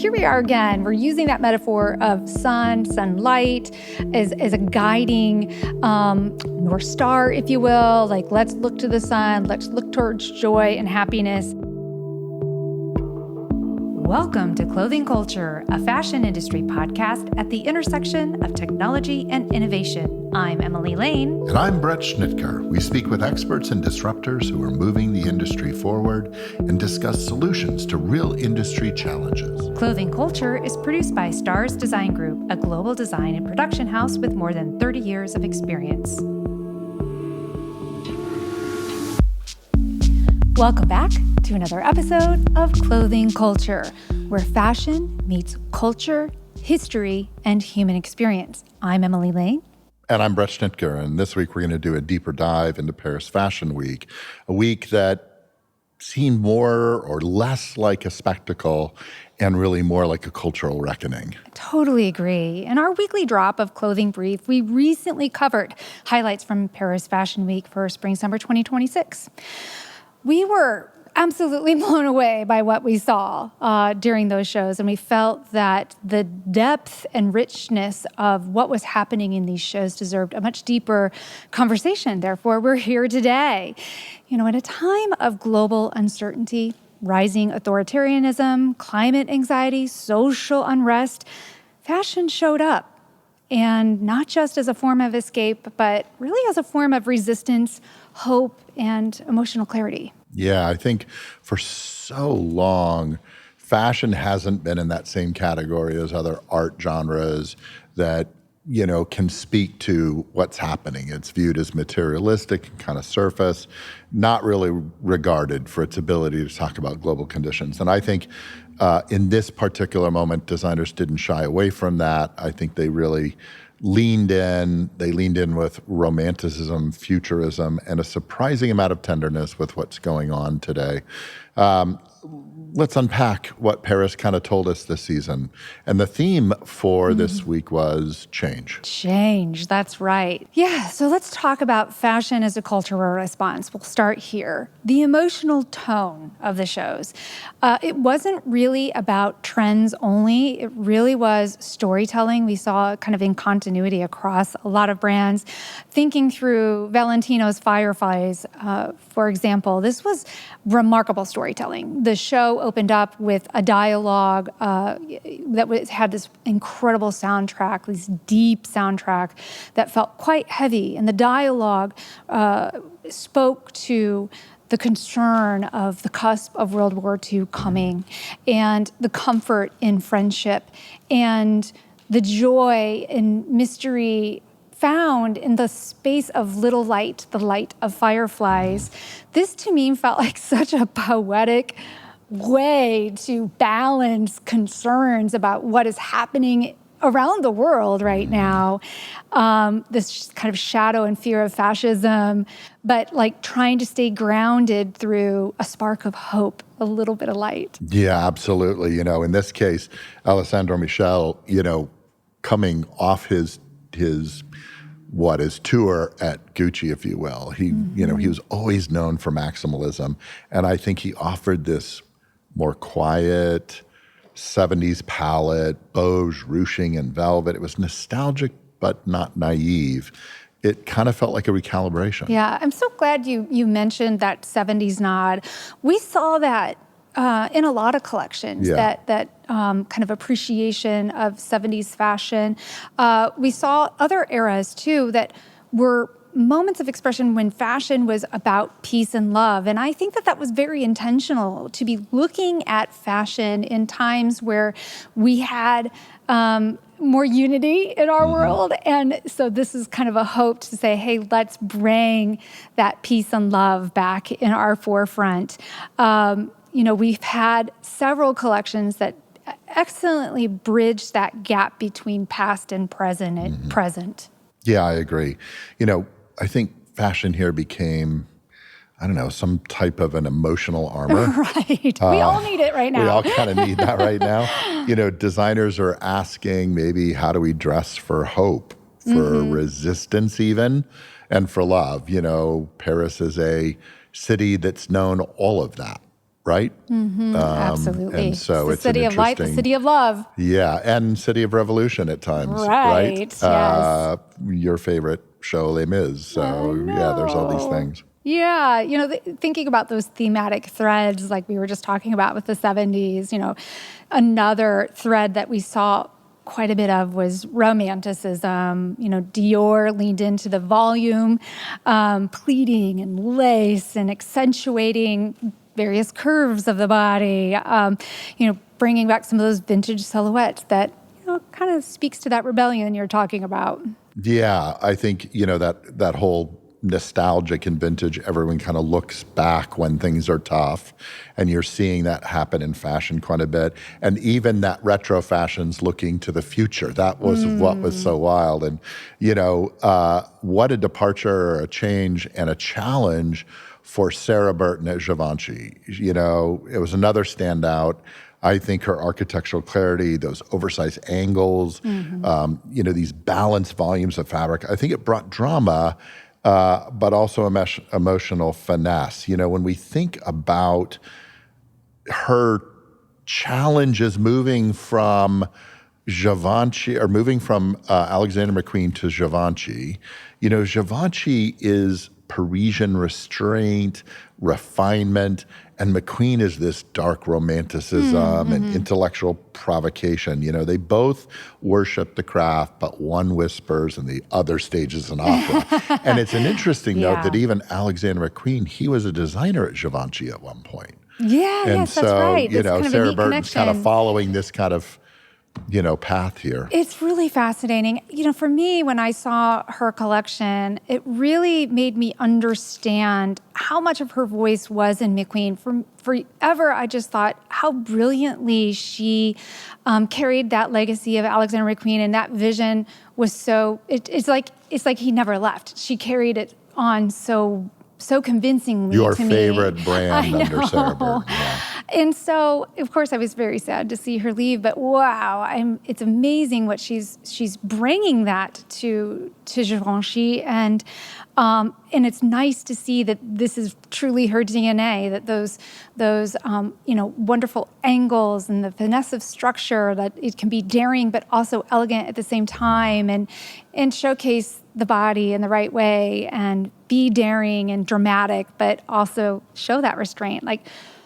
here we are again. We're using that metaphor of sunlight as a guiding North Star, if you will. Like, let's look to the sun. Let's look towards joy and happiness. Welcome to Clothing Culture, a fashion industry podcast at the intersection of technology and innovation. I'm Emily Lane. And I'm Bret Schnitker. We speak with experts and disruptors who are moving the industry forward and discuss solutions to real industry challenges. Clothing Culture is produced by Stars Design Group, a global design and production house with more than 30 years of experience. Welcome back to another episode of Clothing Culture, where fashion meets culture, history, and human experience. I'm Emily Lane. And I'm Bret Schnitker, and this week we're going to do a deeper dive into Paris Fashion Week, a week that seemed more or less like a spectacle and really more like a cultural reckoning. I totally agree. In our weekly drop of Clothing Brief, we recently covered highlights from Paris Fashion Week for Spring/Summer 2026. We were absolutely blown away by what we saw during those shows, and we felt that the depth and richness of what was happening in these shows deserved a much deeper conversation. Therefore, we're here today. You know, at a time of global uncertainty, rising authoritarianism, climate anxiety, social unrest, fashion showed up. And not just as a form of escape, but really as a form of resistance, hope, and emotional clarity. Yeah, I think for so long, fashion hasn't been in that same category as other art genres that, you know, can speak to what's happening. It's viewed as materialistic and kind of surface, not really regarded for its ability to talk about global conditions. And I think in this particular moment, designers didn't shy away from that. I think they really leaned in. They leaned in with romanticism, futurism, and a surprising amount of tenderness with what's going on today. Let's unpack what Paris kind of told us this season. And the theme for this week was change. Change, that's right. Yeah, so let's talk about fashion as a cultural response. We'll start here. The emotional tone of the shows. It wasn't really about trends only. It really was storytelling. We saw kind of in continuity across a lot of brands. Thinking through Valentino's Fireflies, for example, this was remarkable storytelling. The show opened up with a dialogue that had this incredible soundtrack, this deep soundtrack that felt quite heavy. And the dialogue spoke to the concern of the cusp of World War II coming and the comfort in friendship and the joy and mystery found in the space of little light, the light of fireflies. This to me felt like such a poetic way to balance concerns about what is happening around the world right now. This kind of shadow and fear of fascism, but like trying to stay grounded through a spark of hope, a little bit of light. Yeah, absolutely. You know, in this case, Alessandro Michel, you know, coming off his tour at Gucci, if you will. He, you know, he was always known for maximalism. And I think he offered this more quiet 70s palette, beige, ruching, and velvet. It was nostalgic, but not naive. It kind of felt like a recalibration. Yeah, I'm so glad you mentioned that 70s nod. We saw that in a lot of collections, that kind of appreciation of 70s fashion. We saw other eras, too, that were moments of expression when fashion was about peace and love. And I think that was very intentional, to be looking at fashion in times where we had more unity in our world. And so this is kind of a hope to say, hey, let's bring that peace and love back in our forefront. You know, we've had several collections that excellently bridge that gap between past and present. Yeah, I agree. You know, I think fashion here became, I don't know, some type of an emotional armor. Right. We all need it right now. We all kind of need that right now. You know, designers are asking maybe, how do we dress for hope, for resistance even, and for love? You know, Paris is a city that's known all of that. right? Absolutely. And so it's the it's an city of light, the interesting, city of love. yeah, and City of Revolution at times, Right. right? Yes. Your favorite show, Les Mis. So yeah, there's all these things. Yeah, thinking about those thematic threads like we were just talking about with the 70s, another thread that we saw quite a bit of was romanticism. Dior leaned into the volume, pleating and lace and accentuating various curves of the body, bringing back some of those vintage silhouettes that, kind of speaks to that rebellion you're talking about. Yeah, I think, that whole nostalgic and vintage, everyone kind of looks back when things are tough. And you're seeing that happen in fashion quite a bit. And even that retro fashion's looking to the future. That was what was so wild. And, what a departure or a change and a challenge for Sarah Burton at Givenchy. It was another standout. I think her architectural clarity, those oversized angles, these balanced volumes of fabric, I think it brought drama, but also emotional finesse. When we think about her challenges moving from Givenchy or moving from Alexander McQueen to Givenchy, Givenchy is Parisian restraint, refinement, and McQueen is this dark romanticism and intellectual provocation. They both worship the craft, but one whispers and the other stages an opera. And it's an interesting note that even Alexander McQueen, he was a designer at Givenchy at one point. Yeah, And yes, so, that's right. That's kind of a Sarah neat Burton's kind of connection. following this kind of, path here. It's really fascinating. For me, when I saw her collection, it really made me understand how much of her voice was in McQueen. Forever, I just thought how brilliantly she carried that legacy of Alexander McQueen, and that vision was so. It's like he never left. She carried it on so convincingly Your to me. favorite brand under Sarah Burton. Yeah. And so, of course, I was very sad to see her leave. But wow, it's amazing what she's bringing that to Givenchy, and it's nice to see that this is truly her DNA. That those wonderful angles and the finesse of structure, that it can be daring but also elegant at the same time, and showcase the body in the right way, and be daring and dramatic, but also show that restraint.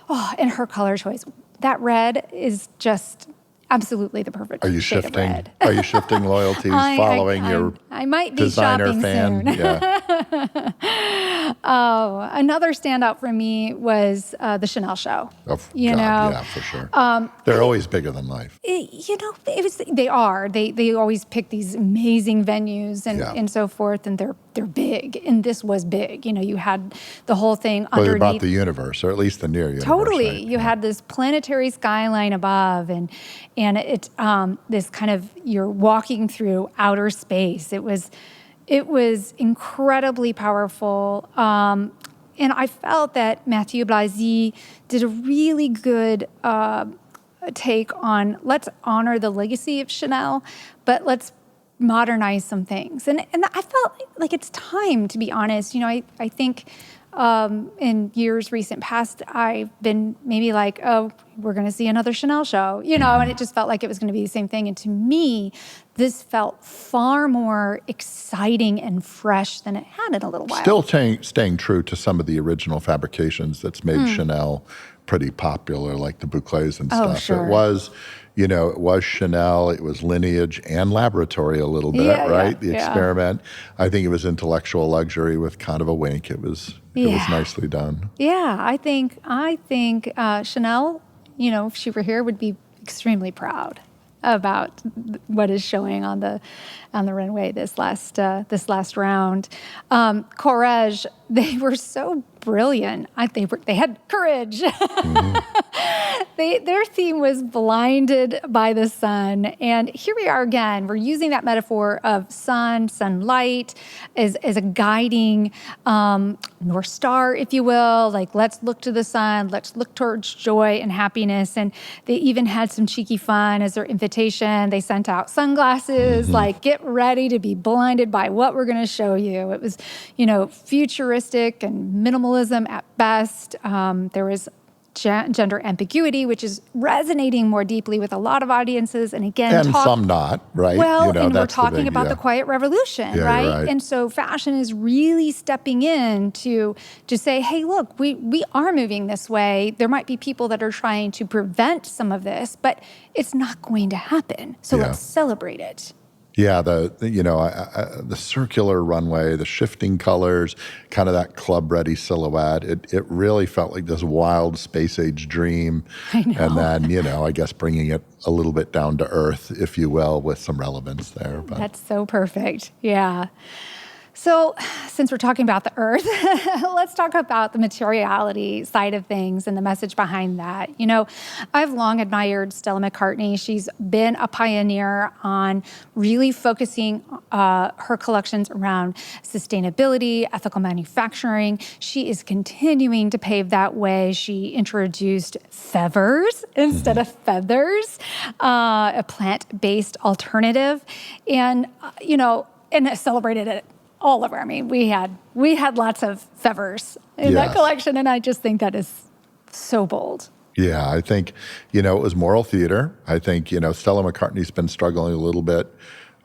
And her color choice. That red is just absolutely the perfect shade of red. Are you shifting loyalties following your I might be designer shopping fan? soon. Yeah. Another standout for me was the Chanel show. Yeah, for sure. They're always bigger than life. They are. They always pick these amazing venues and so forth, and they're big. And this was big. You had the whole thing underneath. They brought the universe, or at least the near universe. Totally. Right? You had this planetary skyline above, and it this kind of, you're walking through outer space. It was incredibly powerful. And I felt that Mathieu Blazy did a really good take on, let's honor the legacy of Chanel, but let's modernize some things. And I felt like it's time, to be honest. I think in years recent past, I've been maybe like, oh, we're going to see another Chanel show, and it just felt like it was going to be the same thing. And to me, this felt far more exciting and fresh than it had in a little while. Still staying true to some of the original fabrications that's made Chanel pretty popular, like the boucles and stuff. Sure. It was Chanel, it was lineage and laboratory a little bit, right? The experiment. I think it was intellectual luxury with kind of a wink. It was nicely done. Yeah, I think Chanel, if she were here, would be extremely proud about what is showing on the runway this last round. Courage, they were so brilliant. They had courage. Their theme was blinded by the sun, and here we are again. We're using that metaphor of sunlight as a guiding North Star, if you will. Like, let's look to the sun, let's look towards joy and happiness. And they even had some cheeky fun as their invitation. They sent out sunglasses, like, get ready to be blinded by what we're going to show you. It was, futuristic and minimalism at best. There was gender ambiguity, which is resonating more deeply with a lot of audiences. And again, And some not, right? Well, and we're that's the talking big, about the quiet revolution, Yeah, right? you're right. And so fashion is really stepping in to say, hey, look, we are moving this way. There might be people that are trying to prevent some of this, but it's not going to happen. So Yeah. let's celebrate it. Yeah, the circular runway, the shifting colors, kind of that club-ready silhouette. It really felt like this wild space-age dream. I know. And then, I guess bringing it a little bit down to earth, if you will, with some relevance there. But That's so perfect. Yeah. So since we're talking about the earth, let's talk about the materiality side of things and the message behind that. I've long admired Stella McCartney. She's been a pioneer on really focusing her collections around sustainability, ethical manufacturing. She is continuing to pave that way. She introduced feathers instead of feathers, a plant-based alternative, and celebrated it all over. I mean, we had lots of feathers in that collection, and I just think that is so bold. Yeah, I think, it was moral theater. I think, Stella McCartney's been struggling a little bit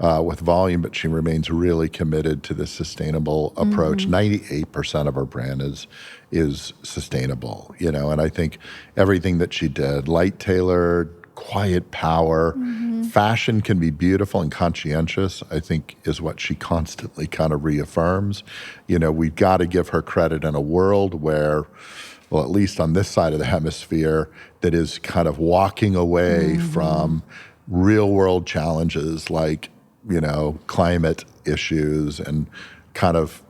with volume, but she remains really committed to this sustainable approach. 98% of her brand is sustainable, and I think everything that she did, light tailored, quiet power, fashion can be beautiful and conscientious, I think is what she constantly kind of reaffirms. We've got to give her credit in a world where, well, at least on this side of the hemisphere, that is kind of walking away from real world challenges like, climate issues and kind of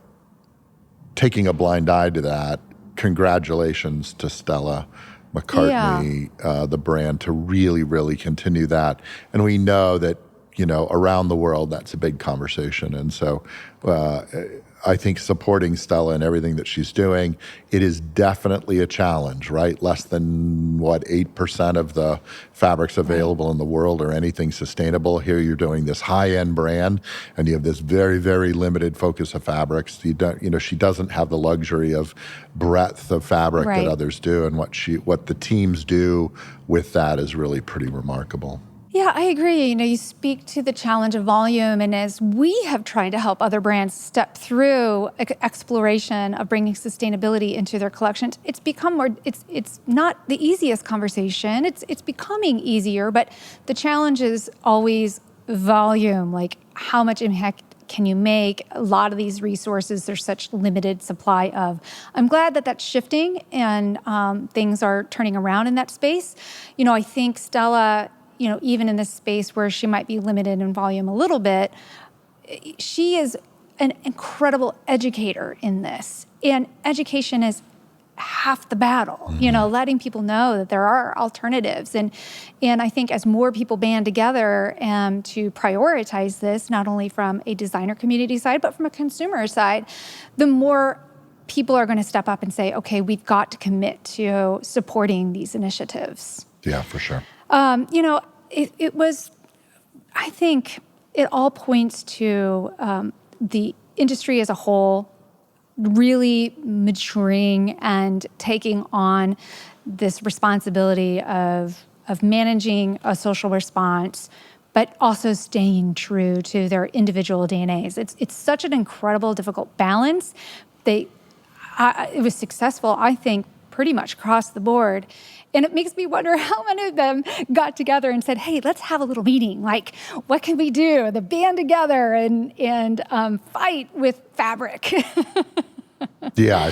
taking a blind eye to that. Congratulations to Stella McCartney, the brand, to really, really continue that. And we know that, around the world, that's a big conversation. And so I think supporting Stella and everything that she's doing, it is definitely a challenge, right? Less than, 8% of the fabrics available in the world are anything sustainable. Here you're doing this high-end brand, and you have this very, very limited focus of fabrics. She doesn't have the luxury of breadth of fabric that others do, and what the teams do with that is really pretty remarkable. Yeah, I agree. You speak to the challenge of volume, and as we have tried to help other brands step through exploration of bringing sustainability into their collections, it's become more. It's not the easiest conversation. It's becoming easier, but the challenge is always volume. Like, how much impact can you make? A lot of these resources, there's such limited supply of. I'm glad that that's shifting and things are turning around in that space. I think Stella, even in this space where she might be limited in volume a little bit, she is an incredible educator in this. And education is half the battle, letting people know that there are alternatives. And I think as more people band together to prioritize this, not only from a designer community side, but from a consumer side, the more people are going to step up and say, okay, we've got to commit to supporting these initiatives. Yeah, for sure. It was, I think it all points to the industry as a whole really maturing and taking on this responsibility of managing a social response, but also staying true to their individual DNAs. It's such an incredible, difficult balance. It was successful, I think, pretty much across the board. And it makes me wonder how many of them got together and said, hey, let's have a little meeting. Like, what can we do? The band together and fight with fabric. Yeah,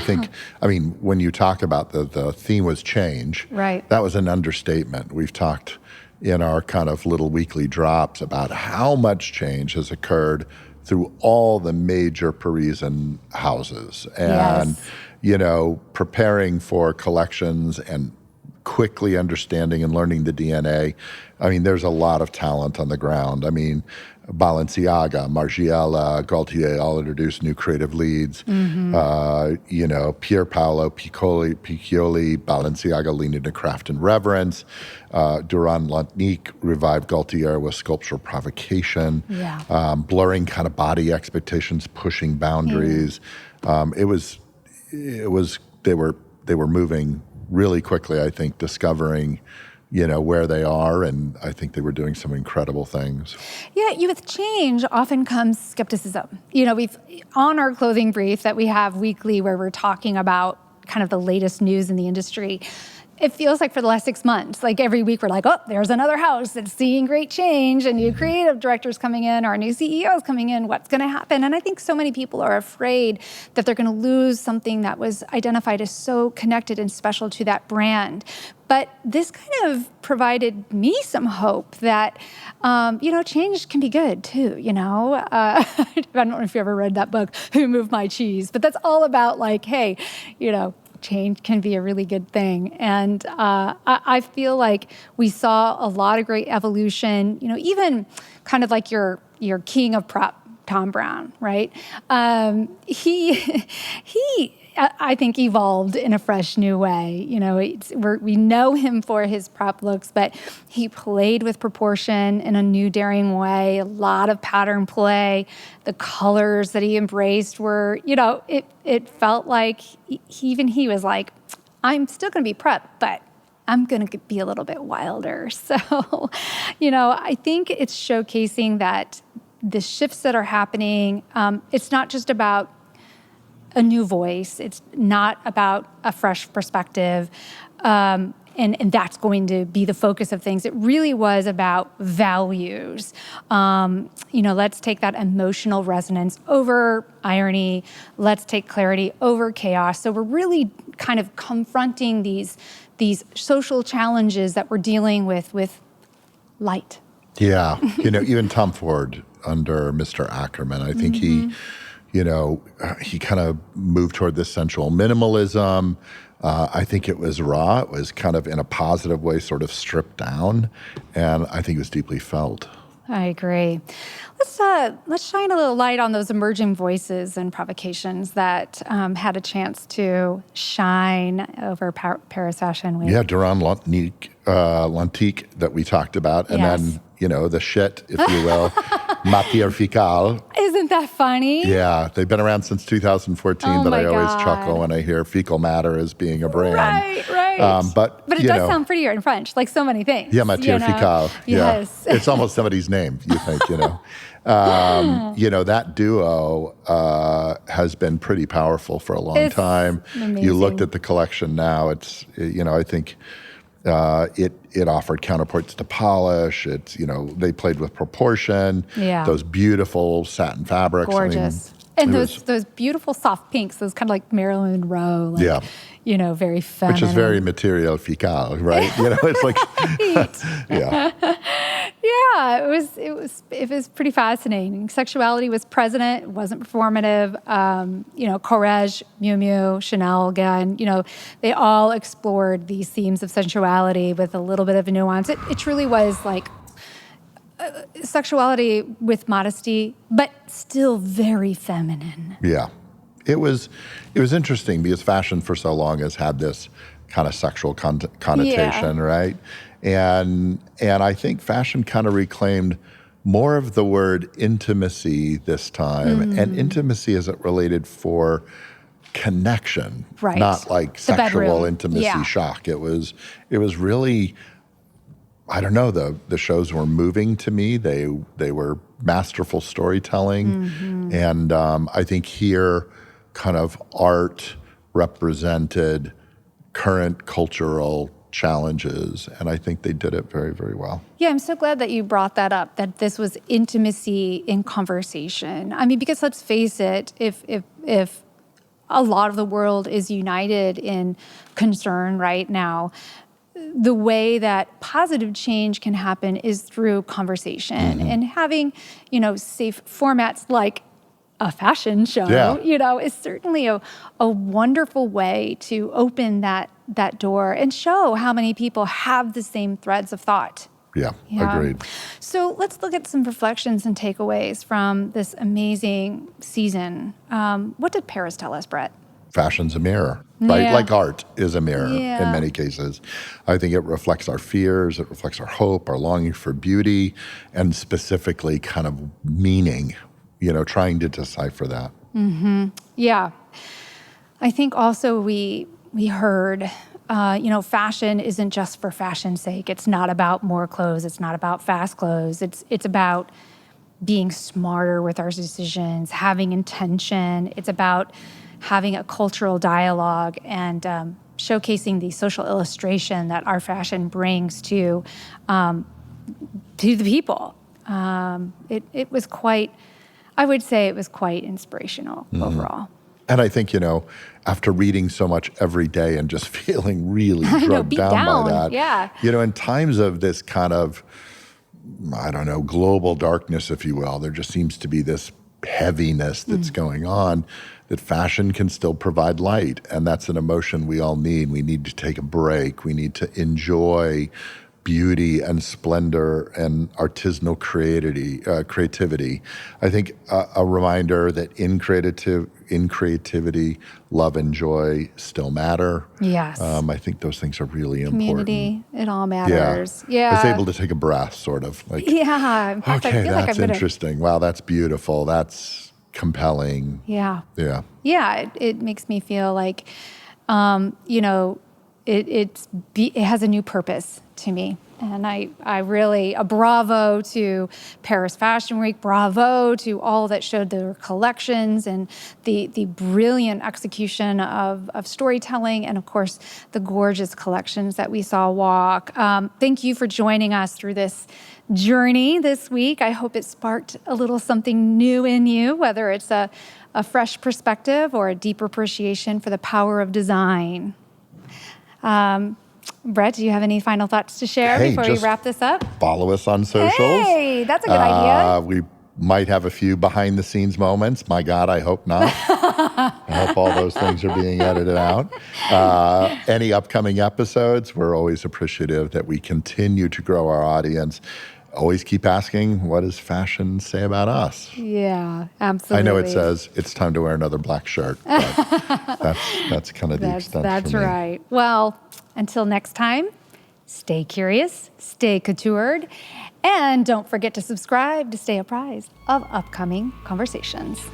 when you talk about the theme was change, right? That was an understatement. We've talked in our kind of little weekly drops about how much change has occurred through all the major Parisian houses. And, preparing for collections and quickly understanding and learning the DNA. There's a lot of talent on the ground. Balenciaga, Margiela, Gaultier all introduced new creative leads. Pier Paolo Piccioli, Balenciaga leaned into craft and reverence. Durand Lantnik revived Gaultier with sculptural provocation. Blurring kind of body expectations, pushing boundaries. They were moving really quickly, I think, discovering, where they are. And I think they were doing some incredible things. Yeah, with change often comes skepticism. We've on our clothing brief that we have weekly where we're talking about kind of the latest news in the industry. It feels like for the last 6 months, like every week we're like, oh, there's another house that's seeing great change, and new creative directors coming in, or new CEOs coming in, what's going to happen? And I think so many people are afraid that they're going to lose something that was identified as so connected and special to that brand. But this kind of provided me some hope that, change can be good too, I don't know if you ever read that book, Who Moved My Cheese? But that's all about like, hey, change can be a really good thing. And I feel like we saw a lot of great evolution, even kind of like your king of prep, Tom Brown, right? He I think evolved in a fresh new way. We know him for his prep looks, but he played with proportion in a new, daring way. A lot of pattern play. The colors that he embraced were, it felt like he was like, I'm still going to be prep, but I'm going to be a little bit wilder. So, I think it's showcasing that the shifts that are happening, it's not just about a new voice. It's not about a fresh perspective. And that's going to be the focus of things. It really was about values. Let's take that emotional resonance over irony. Let's take clarity over chaos. So we're really kind of confronting these social challenges that we're dealing with light. Yeah. Even Tom Ford under Mr. Ackerman, I think he kind of moved toward this sensual minimalism. I think it was raw. It was kind of in a positive way, sort of stripped down. And I think it was deeply felt. I agree. Let's shine a little light on those emerging voices and provocations that had a chance to shine over Paris Fashion Week. Yeah, Durand Lantique that we talked about. And Yes. then, the shit, if you will, matière fécale. Isn't that funny? Yeah, they've been around since 2014, Oh but I my always God. chuckle when I hear fecal matter as being a brand. Right. But it does sound prettier in French, like so many things. Yeah, matière fécale. Yes. Yeah. It's almost somebody's name, you think, that duo has been pretty powerful for a long time. Amazing. You looked at the collection now, it's, I think it offered counterparts to polish. It's, they played with proportion. Yeah. Those beautiful satin fabrics. Gorgeous. And those beautiful soft pinks, those kind of like Marilyn Monroe, very feminine. Which is very material fécal, right? It's like, yeah. Yeah, it was pretty fascinating. Sexuality was present, it wasn't performative. Courrèges, Miu Miu, Chanel again, they all explored these themes of sensuality with a little bit of a nuance. It truly was like sexuality with modesty, but still very feminine. Yeah. It was interesting because fashion for so long has had this kind of sexual connotation, right? And I think fashion kind of reclaimed more of the word intimacy this time, and intimacy as it related for connection, Right. not like The sexual bedroom. intimacy Yeah. shock. It was really, I don't know, the shows were moving to me. They were masterful storytelling, and I think here kind of art represented current cultural challenges, and I think they did it very, very well. Yeah, I'm so glad that you brought that up, that this was intimacy in conversation. I mean, because let's face it, if a lot of the world is united in concern right now, the way that positive change can happen is through conversation and having, safe formats like a fashion show, is certainly a wonderful way to open that door and show how many people have the same threads of thought. Yeah, agreed. So let's look at some reflections and takeaways from this amazing season. What did Paris tell us, Bret? Fashion's a mirror, right? Yeah. Like art is a mirror Yeah. in many cases. I think it reflects our fears, it reflects our hope, our longing for beauty, and specifically kind of meaning, trying to decipher that. Yeah. I think also we heard fashion isn't just for fashion's sake. It's not about more clothes. It's not about fast clothes. It's about being smarter with our decisions, having intention. It's about having a cultural dialogue and showcasing the social illustration that our fashion brings to the people. It was quite, I would say it was quite inspirational overall. And I think, after reading so much every day and just feeling really drugged down by that, yeah. In times of this kind of, I don't know, global darkness, if you will, there just seems to be this heaviness that's going on, that fashion can still provide light. And that's an emotion we all need. We need to take a break. We need to enjoy beauty and splendor and artisanal creativity. I think a reminder that in creativity, love and joy still matter. Yes. I think those things are really Community, important. it all matters. Yeah. I was able to take a breath, sort of. Yeah. In fact, I Okay, feel like that's interesting. Wow, that's beautiful. That's compelling. Yeah. Yeah. Yeah, it makes me feel like, it has a new purpose to me. And I really, a bravo to Paris Fashion Week, bravo to all that showed their collections and the brilliant execution of storytelling, and of course, the gorgeous collections that we saw walk. Thank you for joining us through this journey this week. I hope it sparked a little something new in you, whether it's a fresh perspective or a deeper appreciation for the power of design. Bret, do you have any final thoughts to share before we wrap this up? Follow us on socials. Hey, that's a good idea. We might have a few behind the scenes moments. My God, I hope not. I hope all those things are being edited out. Any upcoming episodes, we're always appreciative that we continue to grow our audience. Always keep asking, what does fashion say about us? Yeah, absolutely. I know it says it's time to wear another black shirt, but that's kind of the extent That's for me. right. Well, until next time, stay curious, stay coutoured, and don't forget to subscribe to stay apprised of upcoming conversations.